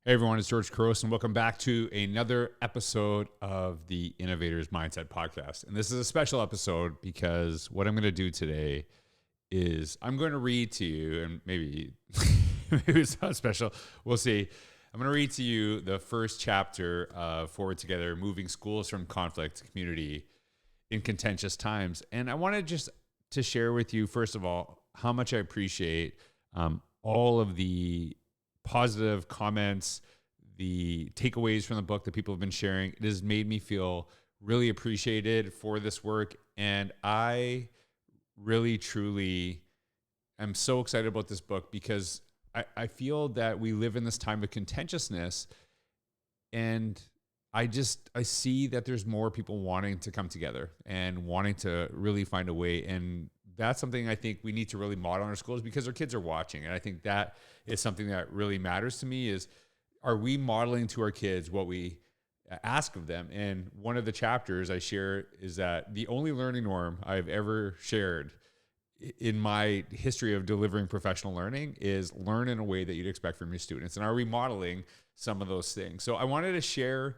Hey everyone, it's George Couros, and welcome back to another episode of the Innovators Mindset Podcast. And this is a special episode because what I'm going to do today is I'm going to read to you, and maybe it's not special. We'll see. I'm going to read to you the first chapter of Forward Together: Moving Schools from Conflict to Community in Contentious Times. And I wanted just to share with you, first of all, how much I appreciate all of the positive comments, the takeaways from the book that people have been sharing. It has made me feel really appreciated for this work. And I really, truly am so excited about this book because I feel that we live in this time of contentiousness. And I see that there's more people wanting to come together and wanting to really find a way. And that's something I think we need to really model in our schools because our kids are watching. And I think that is something that really matters to me is, are we modeling to our kids what we ask of them? And one of the chapters I share is that the only learning norm I've ever shared in my history of delivering professional learning is learn in a way that you'd expect from your students. And are we modeling some of those things? So I wanted to share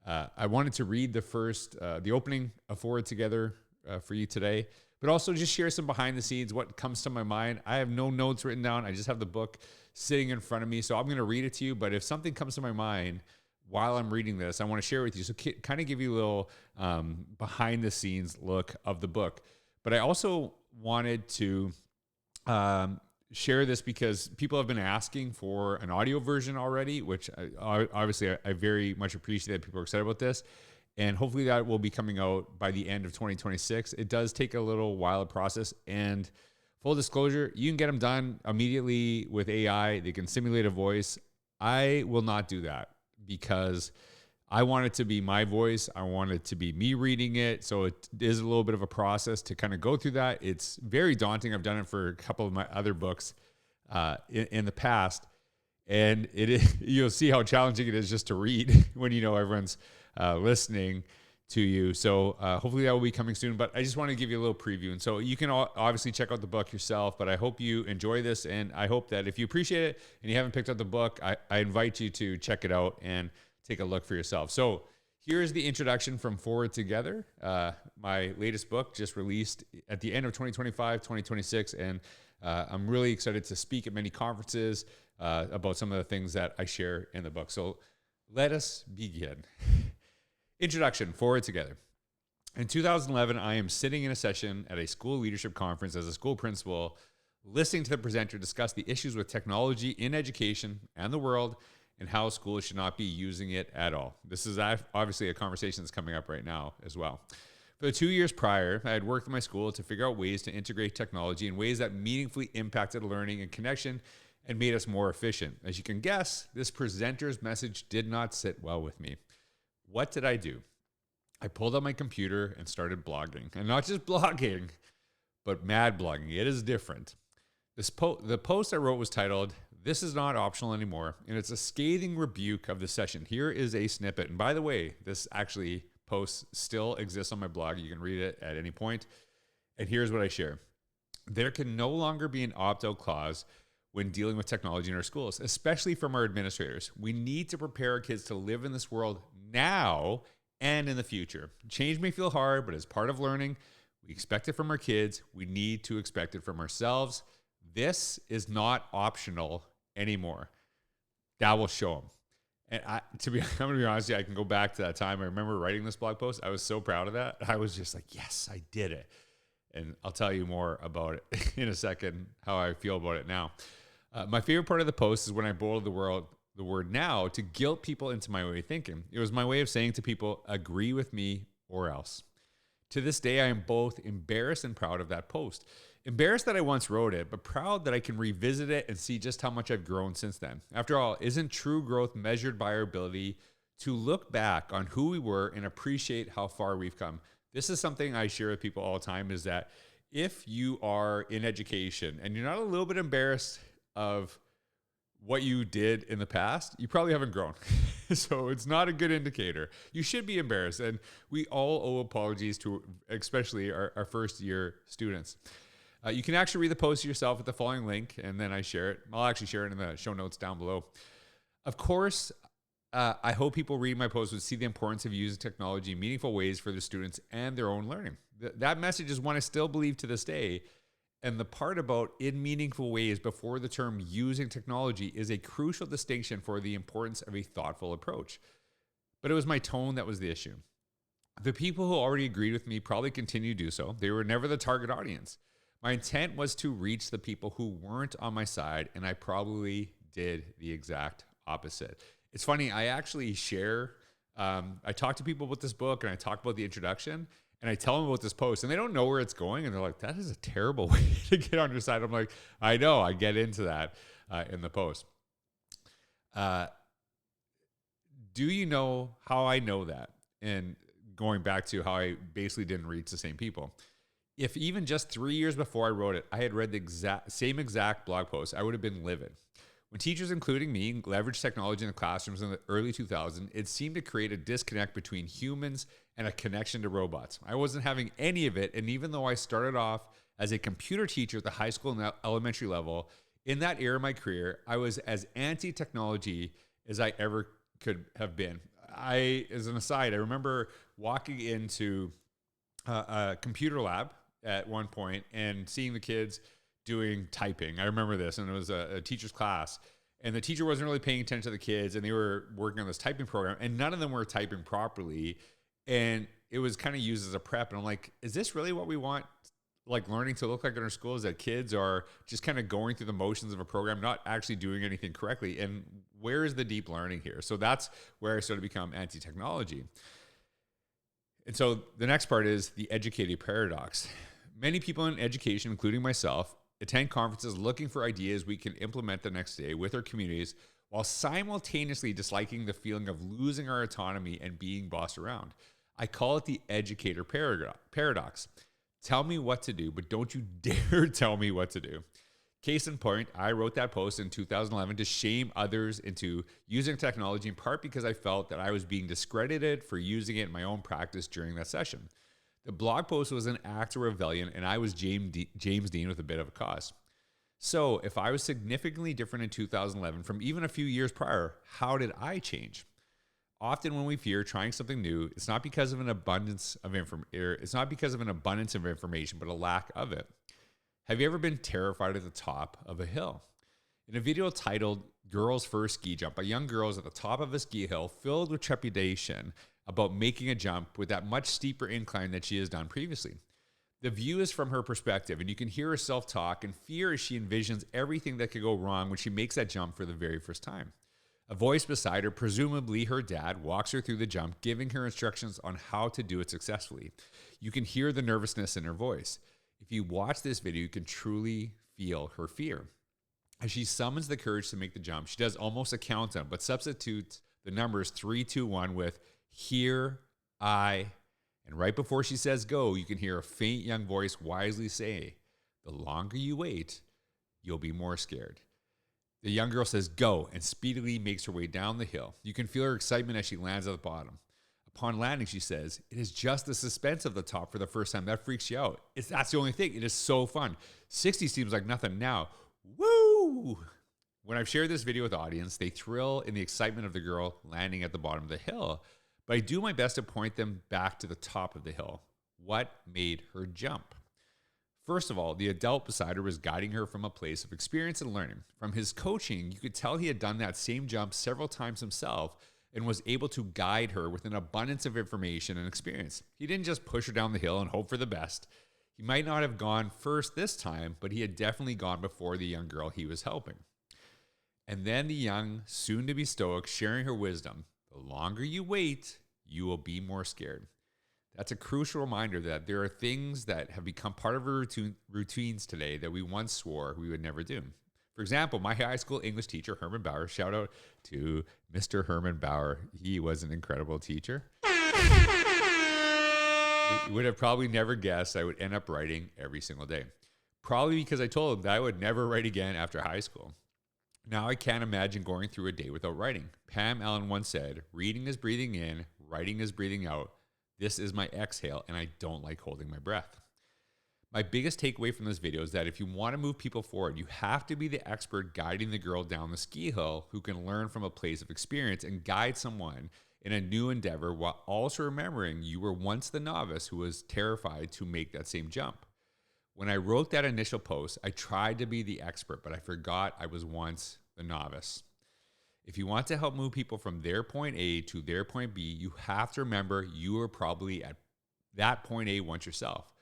I wanted to read the opening of Forward Together for you today, but also just share some behind the scenes, what comes to my mind. I have no notes written down. I just have the book sitting in front of me. So I'm going to read it to you. But if something comes to my mind while I'm reading this, I want to share with you. So kind of give you a little behind the scenes look of the book. But I also wanted to share this because people have been asking for an audio version already, which I very much appreciate that people are excited about this. And hopefully that will be coming out by the end of 2026. It does take a little while to process. And full disclosure, you can get them done immediately with AI. They can simulate a voice. I will not do that because I want it to be my voice. I want it to be me reading it. So it is a little bit of a process to kind of go through that. It's very daunting. I've done it for a couple of my other books in the past. And you'll see how challenging it is just to read when you know everyone's listening to you. So hopefully that will be coming soon. But I just want to give you a little preview. And so you can obviously check out the book yourself. But I hope you enjoy this. And I hope that if you appreciate it and you haven't picked up the book, I invite you to check it out and take a look for yourself. So here's the introduction from Forward Together. My latest book just released at the end of 2025, 2026. And I'm really excited to speak at many conferences about some of the things that I share in the book. So let us begin. Introduction, Forward Together. In 2011, I am sitting in a session at a school leadership conference as a school principal, listening to the presenter discuss the issues with technology in education and the world and how schools should not be using it at all. This is obviously a conversation that's coming up right now as well. For the 2 years prior, I had worked with my school to figure out ways to integrate technology in ways that meaningfully impacted learning and connection and made us more efficient. As you can guess, this presenter's message did not sit well with me. What did I do? I pulled out my computer and started blogging. And not just blogging, but mad blogging. It is different. The post I wrote was titled, "This is not optional anymore," and it's a scathing rebuke of the session. Here is a snippet. And by the way, this actually post still exists on my blog. You can read it at any point. And here's what I share. There can no longer be an opt-out clause when dealing with technology in our schools, especially from our administrators. We need to prepare our kids to live in this world now and in the future. Change may feel hard, but as part of learning, we expect it from our kids. We need to expect it from ourselves. This is not optional anymore. That will show them. And I'm going to be honest with you, I can go back to that time. I remember writing this blog post. I was so proud of that. I was just like, yes, I did it. And I'll tell you more about it in a second, how I feel about it now. My favorite part of the post is when I bolded the word now to guilt people into my way of thinking. It was my way of saying to people, agree with me or else. To this day, I am both embarrassed and proud of that post. Embarrassed that I once wrote it, but proud that I can revisit it and see just how much I've grown since then. After all, isn't true growth measured by our ability to look back on who we were and appreciate how far we've come? This is something I share with people all the time, is that if you are in education and you're not a little bit embarrassed of what you did in the past, you probably haven't grown. So it's not a good indicator. You should be embarrassed. And we all owe apologies to especially our first year students. You can actually read the post yourself at the following link, and then I share it. I'll actually share it in the show notes down below. Of course, I hope people reading my post would see the importance of using technology in meaningful ways for their students and their own learning. That message is one I still believe to this day. And the part about in meaningful ways before the term using technology is a crucial distinction for the importance of a thoughtful approach. But it was my tone that was the issue. The people who already agreed with me probably continue to do so. They were never the target audience. My intent was to reach the people who weren't on my side, and I probably did the exact opposite. It's funny, I actually share, I talk to people about this book and I talk about the introduction and I tell them about this post and they don't know where it's going. And they're like, that is a terrible way to get on your side. I'm like, I know, I get into that in the post. Do you know how I know that? And going back to how I basically didn't reach the same people. If even just 3 years before I wrote it, I had read the same exact blog post, I would have been livid. When teachers, including me, leveraged technology in the classrooms in the early 2000s, it seemed to create a disconnect between humans and a connection to robots. I wasn't having any of it, and even though I started off as a computer teacher at the high school and elementary level, in that era of my career, I was as anti-technology as I ever could have been. As an aside, I remember walking into a computer lab at one point and seeing the kids doing typing. I remember this, and it was a teacher's class, and the teacher wasn't really paying attention to the kids, and they were working on this typing program, and none of them were typing properly, and it was kind of used as a prep. And I'm like, is this really what we want, like, learning to look like in our schools, that kids are just kind of going through the motions of a program, not actually doing anything correctly? And where is the deep learning here? So that's where I started to become anti-technology. And so the next part is the educator paradox. Many people in education, including myself, attend conferences looking for ideas we can implement the next day with our communities while simultaneously disliking the feeling of losing our autonomy and being bossed around. I call it the educator paradox. Tell me what to do, but don't you dare tell me what to do. Case in point, I wrote that post in 2011 to shame others into using technology, in part because I felt that I was being discredited for using it in my own practice during that session. The blog post was an act of rebellion, and I was James Dean with a bit of a cause. So if I was significantly different in 2011 from even a few years prior, how did I change? Often when we fear trying something new, it's not because of an abundance of information, but a lack of it. Have you ever been terrified at the top of a hill? In a video titled Girl's First Ski Jump, a young girl is at the top of a ski hill filled with trepidation about making a jump with that much steeper incline than she has done previously. The view is from her perspective, and you can hear her self-talk and fear as she envisions everything that could go wrong when she makes that jump for the very first time. A voice beside her, presumably her dad, walks her through the jump, giving her instructions on how to do it successfully. You can hear the nervousness in her voice. If you watch this video, you can truly feel her fear. As she summons the courage to make the jump, she does almost a countdown, but substitutes the numbers 3, 2, 1 with "here, I," and right before she says go, you can hear a faint young voice wisely say, "The longer you wait, you'll be more scared." The young girl says go and speedily makes her way down the hill. You can feel her excitement as she lands at the bottom. Upon landing, she says, "It is just the suspense of the top for the first time that freaks you out. That's the only thing. It is so fun. 60 seems like nothing now. Woo!" When I've shared this video with the audience, they thrill in the excitement of the girl landing at the bottom of the hill. But I do my best to point them back to the top of the hill. What made her jump? First of all, the adult beside her was guiding her from a place of experience and learning. From his coaching, you could tell he had done that same jump several times himself and was able to guide her with an abundance of information and experience. He didn't just push her down the hill and hope for the best. He might not have gone first this time, but he had definitely gone before the young girl he was helping. And then the young, soon-to-be stoic, sharing her wisdom. The longer you wait, you will be more scared. That's a crucial reminder that there are things that have become part of our routines today that we once swore we would never do. For example, my high school English teacher, Herman Bauer, shout out to Mr. Herman Bauer. He was an incredible teacher. He would have probably never guessed I would end up writing every single day. Probably because I told him that I would never write again after high school. Now I can't imagine going through a day without writing. Pam Allen once said, "Reading is breathing in, writing is breathing out. This is my exhale, and I don't like holding my breath." My biggest takeaway from this video is that if you want to move people forward, you have to be the expert guiding the girl down the ski hill who can learn from a place of experience and guide someone in a new endeavor while also remembering you were once the novice who was terrified to make that same jump. When I wrote that initial post, I tried to be the expert, but I forgot I was once the novice. If you want to help move people from their point A to their point B, you have to remember you were probably at that point A once yourself.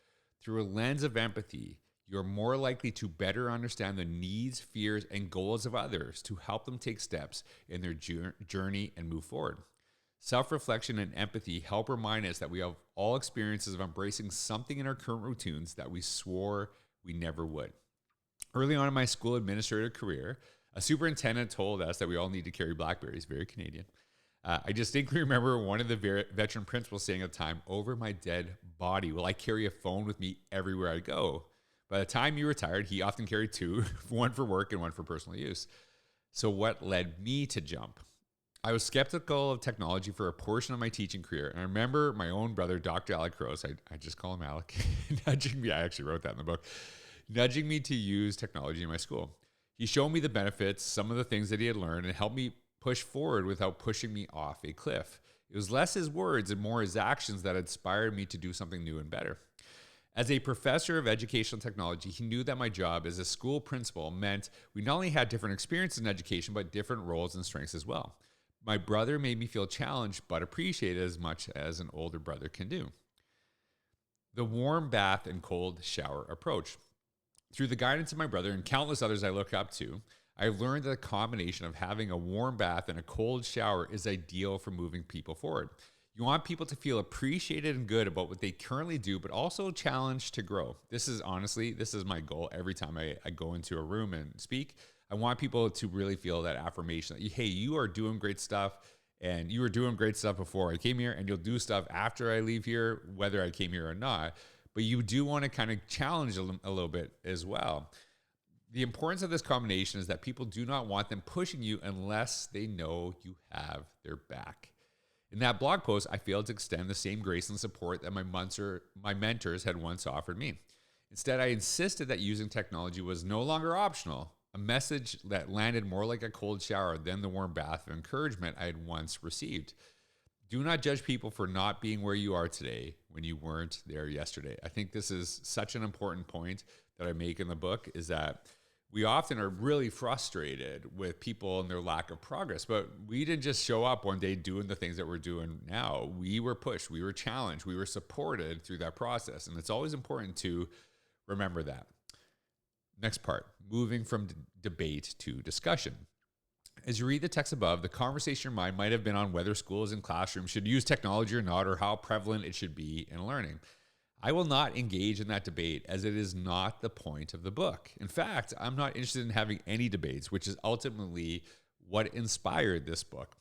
Through a lens of empathy, you're more likely to better understand the needs, fears, and goals of others to help them take steps in their journey and move forward. Self-reflection and empathy help remind us that we have all experiences of embracing something in our current routines that we swore we never would. Early on in my school administrative career, a superintendent told us that we all need to carry Blackberries, very Canadian. I distinctly remember one of the veteran principals saying at the time, "Over my dead body, will I carry a phone with me everywhere I go?" By the time he retired, he often carried two, one for work and one for personal use. So what led me to jump? I was skeptical of technology for a portion of my teaching career. And I remember my own brother, Dr. Alec Couros, I just call him Alec, nudging me. I actually wrote that in the book, nudging me to use technology in my school. He showed me the benefits, some of the things that he had learned, and helped me push forward without pushing me off a cliff. It was less his words and more his actions that inspired me to do something new and better. As a professor of educational technology, he knew that my job as a school principal meant we not only had different experiences in education, but different roles and strengths as well. My brother made me feel challenged, but appreciated as much as an older brother can do. The warm bath and cold shower approach. Through the guidance of my brother and countless others I look up to, I've learned that a combination of having a warm bath and a cold shower is ideal for moving people forward. You want people to feel appreciated and good about what they currently do, but also challenged to grow. This is my goal every time I go into a room and speak. I want people to really feel that affirmation that, hey, you are doing great stuff, and you were doing great stuff before I came here, and you'll do stuff after I leave here, whether I came here or not. But you do want to kind of challenge a little bit as well. The importance of this combination is that people do not want them pushing you unless they know you have their back. In that blog post, I failed to extend the same grace and support that my mentors had once offered me. Instead, I insisted that using technology was no longer optional, a message that landed more like a cold shower than the warm bath of encouragement I had once received. Do not judge people for not being where you are today when you weren't there yesterday. I think this is such an important point that I make in the book, is that we often are really frustrated with people and their lack of progress, but we didn't just show up one day doing the things that we're doing now. We were pushed, we were challenged, we were supported through that process. And it's always important to remember that. Next part, moving from debate to discussion. As you read the text above, the conversation in your mind might have been on whether schools and classrooms should use technology or not, or how prevalent it should be in learning. I will not engage in that debate, as it is not the point of the book. In fact, I'm not interested in having any debates, which is ultimately what inspired this book.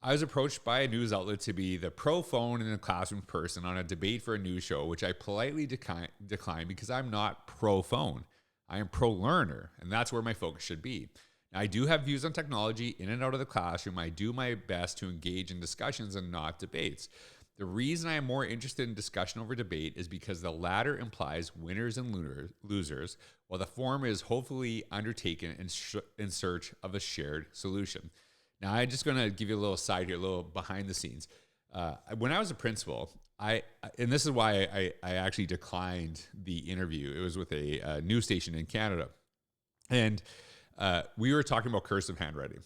I was approached by a news outlet to be the pro phone in the classroom person on a debate for a news show, which I politely declined because I'm not pro phone. I am pro learner, and that's where my focus should be. Now, I do have views on technology in and out of the classroom. I do my best to engage in discussions and not debates. The reason I am more interested in discussion over debate is because the latter implies winners and losers, while the former is hopefully undertaken in search of a shared solution. Now, I'm just going to give you a little side here, a little behind the scenes. When I was a principal, and this is why I actually declined the interview. It was with a news station in Canada. And we were talking about cursive handwriting.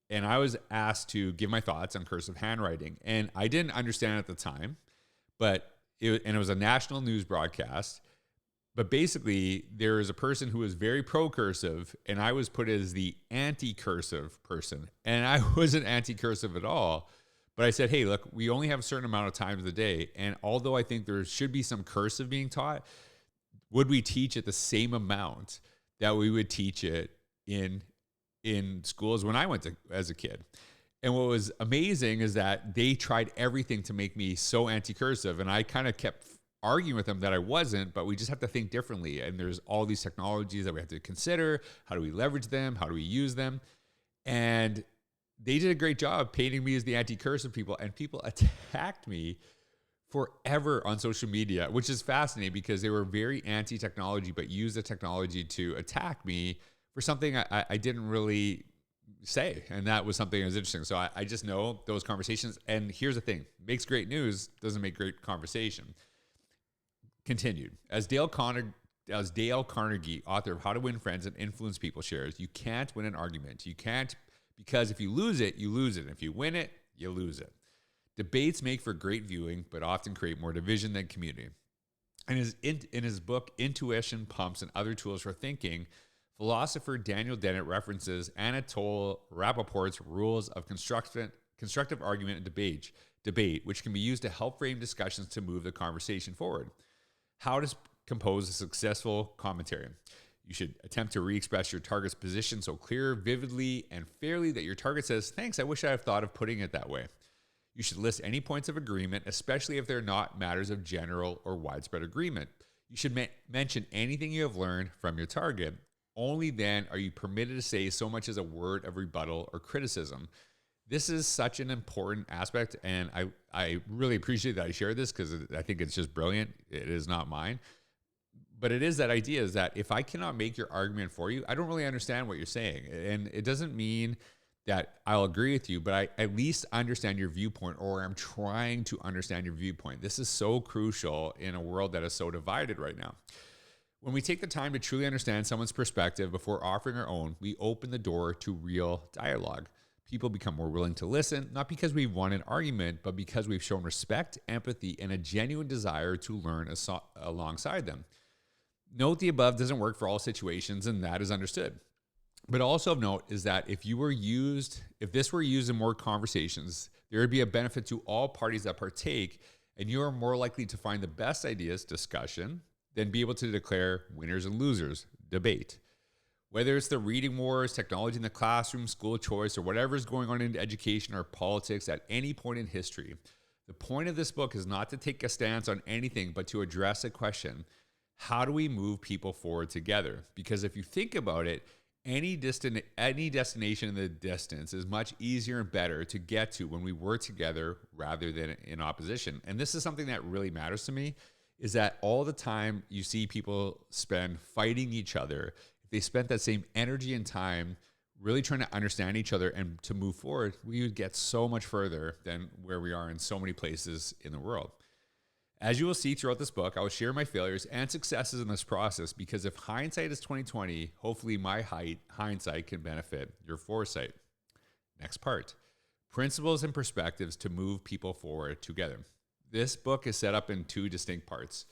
And I was asked to give my thoughts on cursive handwriting. And I didn't understand at the time, but it was a national news broadcast. But basically, there is a person who was very pro-cursive, and I was put as the anti-cursive person. And I wasn't anti-cursive at all. But I said, hey, look, we only have a certain amount of times a day. And although I think there should be some cursive being taught, would we teach it the same amount that we would teach it in schools when I went to as a kid? And what was amazing is that they tried everything to make me so anti-cursive, and I kind of kept arguing with them that I wasn't, but we just have to think differently. And there's all these technologies that we have to consider. How do we leverage them? How do we use them? And they did a great job painting me as the anti-cursive people, and people attacked me forever on social media, which is fascinating because they were very anti-technology, but used the technology to attack me for something I didn't really say. And that was something that was interesting. So I just know those conversations. And here's the thing, makes great news, doesn't make great conversation. Continued. As Dale Carnegie, author of How to Win Friends and Influence People, shares, you can't win an argument. You can't, because if you lose it, you lose it. And if you win it, you lose it. Debates make for great viewing, but often create more division than community. And in his book, Intuition, Pumps, and Other Tools for Thinking, philosopher Daniel Dennett references Anatole Rappaport's rules of constructive argument and debate, which can be used to help frame discussions to move the conversation forward. How to compose a successful commentary. You should attempt to re-express your target's position so clear, vividly, and fairly that your target says, thanks, I wish I had thought of putting it that way. You should list any points of agreement, especially if they're not matters of general or widespread agreement. You should mention anything you have learned from your target. Only then are you permitted to say so much as a word of rebuttal or criticism. This is such an important aspect, and I really appreciate that I shared this because I think it's just brilliant. It is not mine. But it is that idea is that if I cannot make your argument for you, I don't really understand what you're saying. And it doesn't mean that I'll agree with you, but I at least understand your viewpoint, or I'm trying to understand your viewpoint. This is so crucial in a world that is so divided right now. When we take the time to truly understand someone's perspective before offering our own, we open the door to real dialogue. People become more willing to listen, not because we've won an argument, but because we've shown respect, empathy, and a genuine desire to learn alongside them. Note the above doesn't work for all situations, and that is understood. But also of note is that if this were used in more conversations, there would be a benefit to all parties that partake, and you are more likely to find the best ideas, discussion, than be able to declare winners and losers, debate. Whether it's the reading wars, technology in the classroom, school choice, or whatever is going on in education or politics at any point in history, the point of this book is not to take a stance on anything, but to address a question: how do we move people forward together? Because if you think about it, any destination in the distance is much easier and better to get to when we work together rather than in opposition. And this is something that really matters to me, is that all the time you see people spend fighting each other, if they spent that same energy and time really trying to understand each other and to move forward, we would get so much further than where we are in so many places in the world. As you will see throughout this book, I will share my failures and successes in this process, because if hindsight is 20/20, hopefully my hindsight can benefit your foresight. Next part, principles and perspectives to move people forward together. This book is set up in two distinct parts.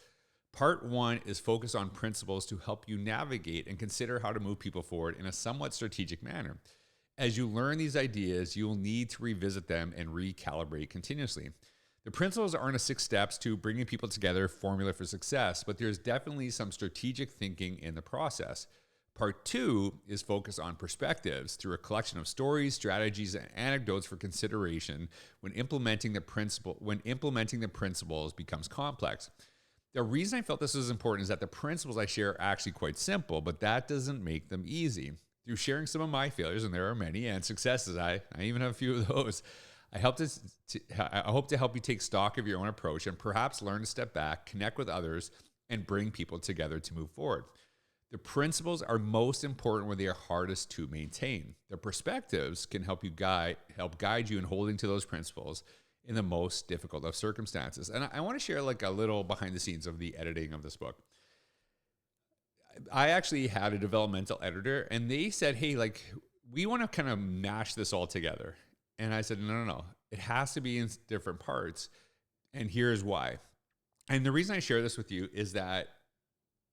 Part one is focused on principles to help you navigate and consider how to move people forward in a somewhat strategic manner. As you learn these ideas, you will need to revisit them and recalibrate continuously. The principles aren't a 6 steps to bringing people together formula for success, but there's definitely some strategic thinking in the process. Part 2 is focused on perspectives through a collection of stories, strategies, and anecdotes for consideration when implementing the principles becomes complex. The reason I felt this was important is that the principles I share are actually quite simple, but that doesn't make them easy. Through sharing some of my failures, and there are many, and successes, I even have a few of those, I hope to help you take stock of your own approach and perhaps learn to step back, connect with others, and bring people together to move forward. The principles are most important when they are hardest to maintain. The perspectives can help guide you in holding to those principles in the most difficult of circumstances. And I want to share like a little behind the scenes of the editing of this book. I actually had a developmental editor, and they said, hey, like, we want to kind of mash this all together. And I said, no. It has to be in different parts. And here's why. And the reason I share this with you is that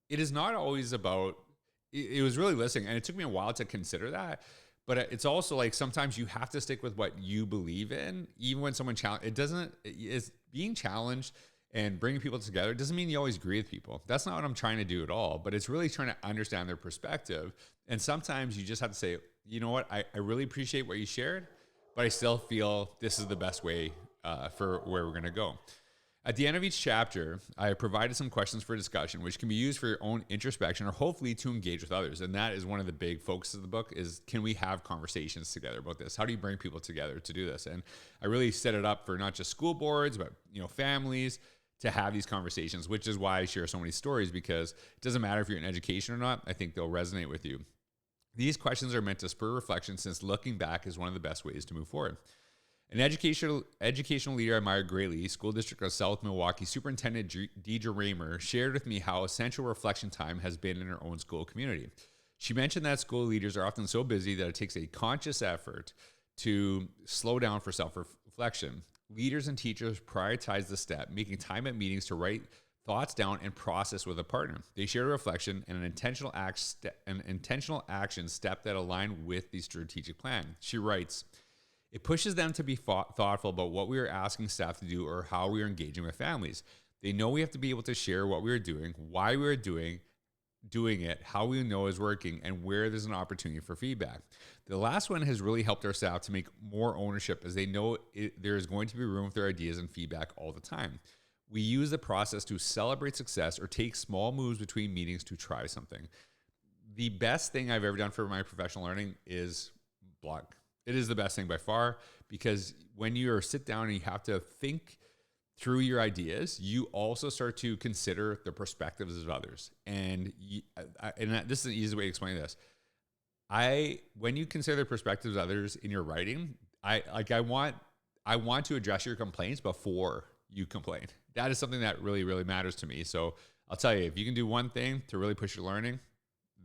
it is not always about, it was really listening. And it took me a while to consider that. But it's also like sometimes you have to stick with what you believe in, even when someone it's being challenged and bringing people together. It doesn't mean you always agree with people. That's not what I'm trying to do at all. But it's really trying to understand their perspective. And sometimes you just have to say, you know what, I really appreciate what you shared, but I still feel this is the best way for where we're going to go. At the end of each chapter, I have provided some questions for discussion, which can be used for your own introspection or hopefully to engage with others. And that is one of the big focuses of the book is, can we have conversations together about this? How do you bring people together to do this? And I really set it up for not just school boards, but families, to have these conversations, which is why I share so many stories, because it doesn't matter if you're in education or not. I think they'll resonate with you. These questions are meant to spur reflection, since looking back is one of the best ways to move forward. An educational leader I admire greatly, School District of South Milwaukee Superintendent Deidre Raymer, shared with me how essential reflection time has been in her own school community. She mentioned that school leaders are often so busy that it takes a conscious effort to slow down for self-reflection. Leaders and teachers prioritize the step, making time at meetings to write thoughts down and process with a partner. They share a reflection and an intentional action step that align with the strategic plan. She writes, "It pushes them to be thoughtful about what we are asking staff to do or how we are engaging with families. They know we have to be able to share what we are doing, why we are doing it, how we know is working, and where there's an opportunity for feedback." The last one has really helped our staff to make more ownership, as they know there is going to be room for their ideas and feedback all the time. We use the process to celebrate success or take small moves between meetings to try something. The best thing I've ever done for my professional learning is blog. It is the best thing by far, because when you sit down and you have to think through your ideas, you also start to consider the perspectives of others. And this is an easy way to explain this. When you consider the perspectives of others in your writing, I want to address your complaints before you complain. That is something that really, really matters to me. So I'll tell you, if you can do one thing to really push your learning,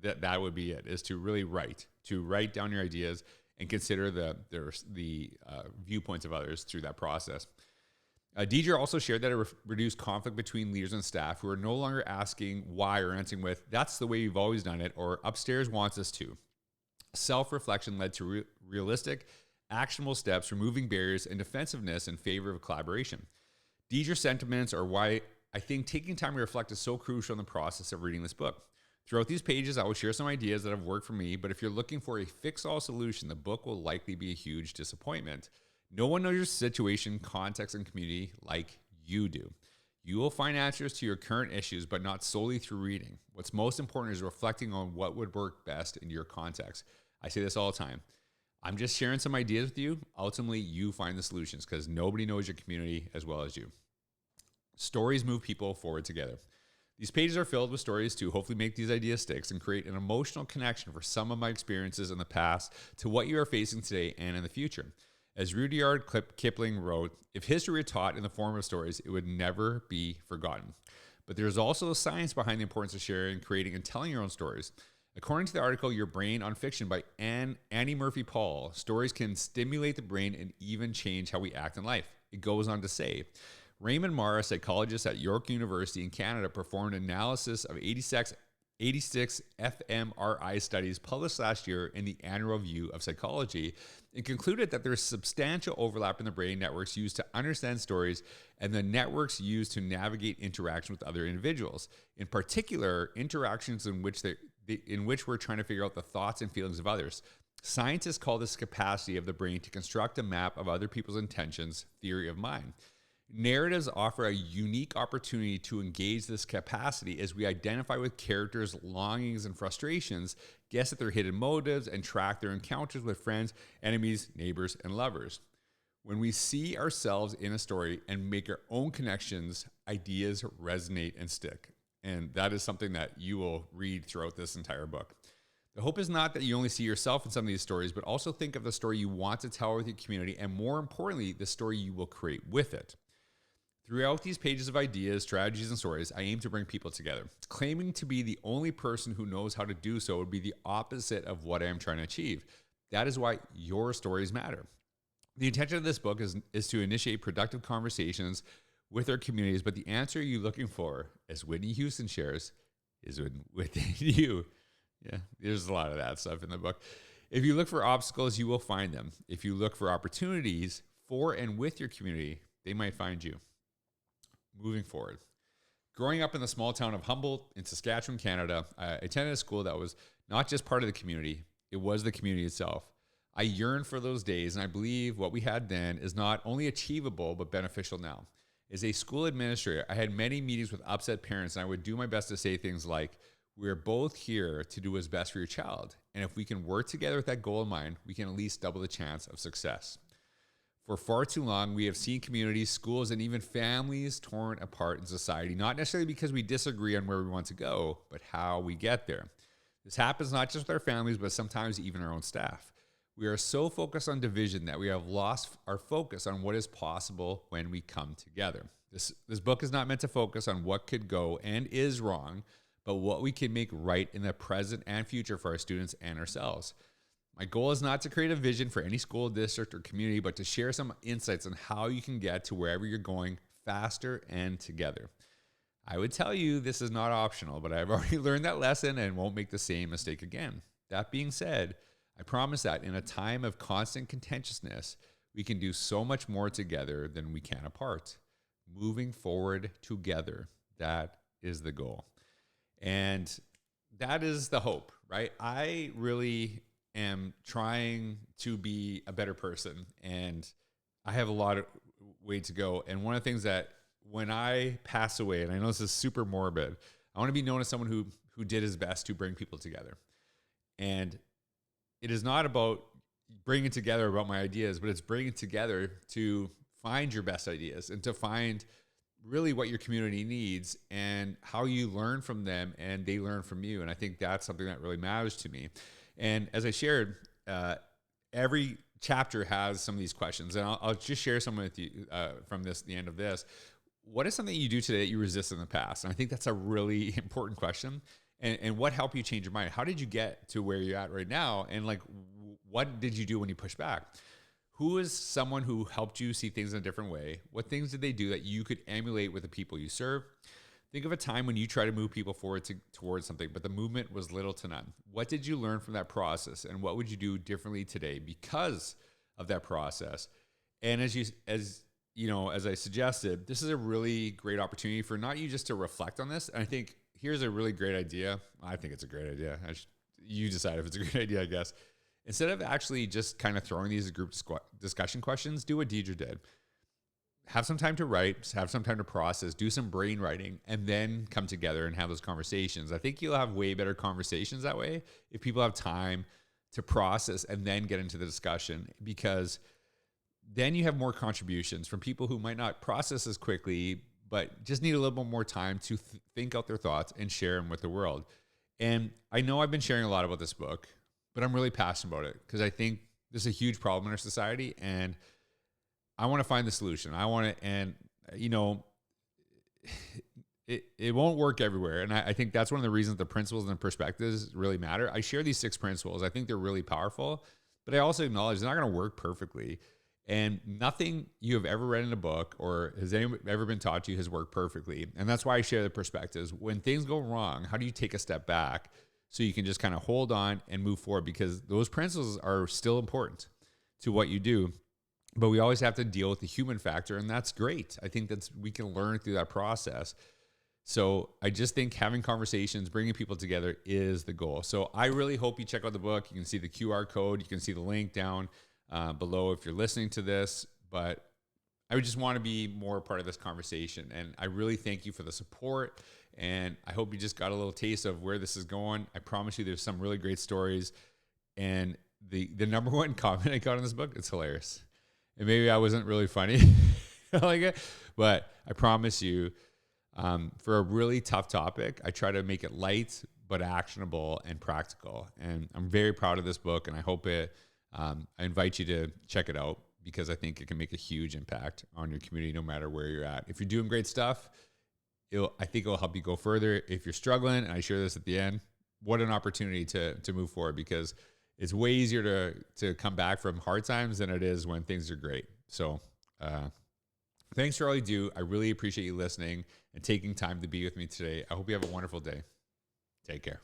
that would be it, is to really write down your ideas and consider the viewpoints of others through that process. Deidre also shared that it reduced conflict between leaders and staff, who are no longer asking why or answering with, "That's the way you've always done it," or "Upstairs wants us to." Self-reflection led to realistic, actionable steps, removing barriers and defensiveness in favor of collaboration. Deidre's sentiments are why I think taking time to reflect is so crucial in the process of reading this book. Throughout these pages, I will share some ideas that have worked for me, but if you're looking for a fix-all solution, the book will likely be a huge disappointment. No one knows your situation, context, and community like you do. You will find answers to your current issues, but not solely through reading. What's most important is reflecting on what would work best in your context. I say this all the time. I'm just sharing some ideas with you. Ultimately, you find the solutions, because nobody knows your community as well as you. Stories move people forward together. These pages are filled with stories to hopefully make these ideas stick and create an emotional connection for some of my experiences in the past to what you are facing today and in the future. As Rudyard Kipling wrote, "If history were taught in the form of stories, it would never be forgotten." But there's also a science behind the importance of sharing, creating, and telling your own stories. According to the article Your Brain on Fiction by Annie Murphy Paul, stories can stimulate the brain and even change how we act in life. It goes on to say, Raymond Marr, a psychologist at York University in Canada, performed an analysis of 86 fMRI studies published last year in the Annual Review of Psychology, and concluded that there is substantial overlap in the brain networks used to understand stories and the networks used to navigate interaction with other individuals. In particular, interactions in which we're trying to figure out the thoughts and feelings of others. Scientists call this capacity of the brain to construct a map of other people's intentions theory of mind. Narratives offer a unique opportunity to engage this capacity as we identify with characters' longings and frustrations, guess at their hidden motives, and track their encounters with friends, enemies, neighbors, and lovers. When we see ourselves in a story and make our own connections, ideas resonate and stick. And that is something that you will read throughout this entire book. The hope is not that you only see yourself in some of these stories, but also think of the story you want to tell with your community, and more importantly, the story you will create with it. Throughout these pages of ideas, strategies, and stories, I aim to bring people together. Claiming to be the only person who knows how to do so would be the opposite of what I am trying to achieve. That is why your stories matter. The intention of this book is to initiate productive conversations with our communities, but the answer you're looking for, as Whitney Houston shares, is within you. Yeah, there's a lot of that stuff in the book. If you look for obstacles, you will find them. If you look for opportunities for and with your community, they might find you. Moving forward. Growing up in the small town of Humboldt in Saskatchewan, Canada, I attended a school that was not just part of the community, it was the community itself. I yearn for those days, and I believe what we had then is not only achievable, but beneficial now. As a school administrator, I had many meetings with upset parents, and I would do my best to say things like, we're both here to do what's best for your child. And if we can work together with that goal in mind, we can at least double the chance of success. For far too long, we have seen communities, schools, and even families torn apart in society, not necessarily because we disagree on where we want to go, but how we get there. This happens not just with our families, but sometimes even our own staff. We are so focused on division that we have lost our focus on what is possible when we come together. This book is not meant to focus on what could go and is wrong, but what we can make right in the present and future for our students and ourselves. My goal is not to create a vision for any school, district, or community, but to share some insights on how you can get to wherever you're going faster and together. I would tell you this is not optional, but I've already learned that lesson and won't make the same mistake again. That being said, I promise that in a time of constant contentiousness, we can do so much more together than we can apart. Moving forward together, that is the goal. And that is the hope, right? I really am trying to be a better person, and I have a lot of way to go. And one of the things that when I pass away, and I know this is super morbid, I want to be known as someone who did his best to bring people together. And it is not about bringing together about my ideas, but it's bringing together to find your best ideas and to find really what your community needs and how you learn from them and they learn from you. And I think that's something that really matters to me. And as I shared, every chapter has some of these questions, and I'll just share some with you from the end of this. What is something you do today that you resist in the past? And I think that's a really important question. And what helped you change your mind? How did you get to where you're at right now? And like, what did you do when you pushed back? Who is someone who helped you see things in a different way? What things did they do that you could emulate with the people you serve? Think of a time when you try to move people forward towards something, but the movement was little to none. What did you learn from that process? And what would you do differently today because of that process? And as I suggested, this is a really great opportunity for not you just to reflect on this. And I think here's a really great idea. I think it's a great idea. You decide if it's a great idea, I guess. Instead of actually just kind of throwing these group discussion questions, do what Deidre did. Have some time to write, have some time to process, do some brain writing, and then come together and have those conversations. I think you'll have way better conversations that way if people have time to process and then get into the discussion, because then you have more contributions from people who might not process as quickly, but just need a little bit more time to think out their thoughts and share them with the world. And I know I've been sharing a lot about this book, but I'm really passionate about it because I think this is a huge problem in our society, and I want to find the solution. I want to, and it won't work everywhere. And I think that's one of the reasons the principles and the perspectives really matter. I share these 6 principles. I think they're really powerful, but I also acknowledge they're not going to work perfectly. And nothing you have ever read in a book or has anyone ever been taught to you has worked perfectly. And that's why I share the perspectives. When things go wrong, how do you take a step back so you can just kind of hold on and move forward? Because those principles are still important to what you do. But we always have to deal with the human factor, and that's great. I think we can learn through that process. So I just think having conversations, bringing people together is the goal. So I really hope you check out the book. You can see the QR code. You can see the link down below if you're listening to this. But I would just want to be more a part of this conversation. And I really thank you for the support. And I hope you just got a little taste of where this is going. I promise you there's some really great stories. And the number one comment I got in this book, it's hilarious. And maybe I wasn't really funny like it, but I promise you, for a really tough topic, I try to make it light, but actionable and practical. And I'm very proud of this book, and I hope I invite you to check it out because I think it can make a huge impact on your community no matter where you're at. If you're doing great stuff, I think it'll help you go further. If you're struggling, and I share this at the end, what an opportunity to move forward, because it's way easier to come back from hard times than it is when things are great. So thanks for all you do. I really appreciate you listening and taking time to be with me today. I hope you have a wonderful day. Take care.